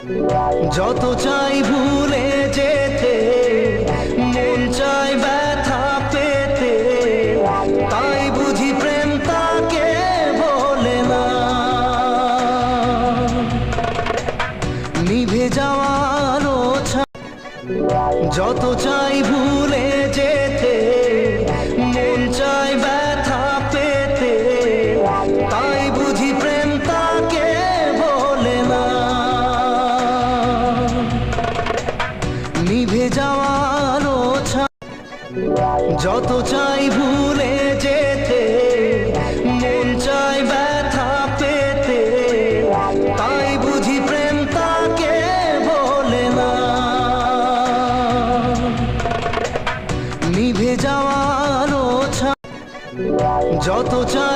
যত চাই ভুলে যেতে, মন চায় ব্যথা পেতে, তাই বুঝি প্রেম তাকে বলে না। নিভে যাওয়ার যত চাই ভুলে যেতে, মন চায় ব্যথা পেতে, তাই বুঝি প্রেম তাকে বলে না। নিভে যাওয়ার যত চাই ভুলে যেতে, মন চায় ব্যথা পেতে, তাই বুঝি প্রেম তাকে বলে না। নিভে যাওয়ার যত চাই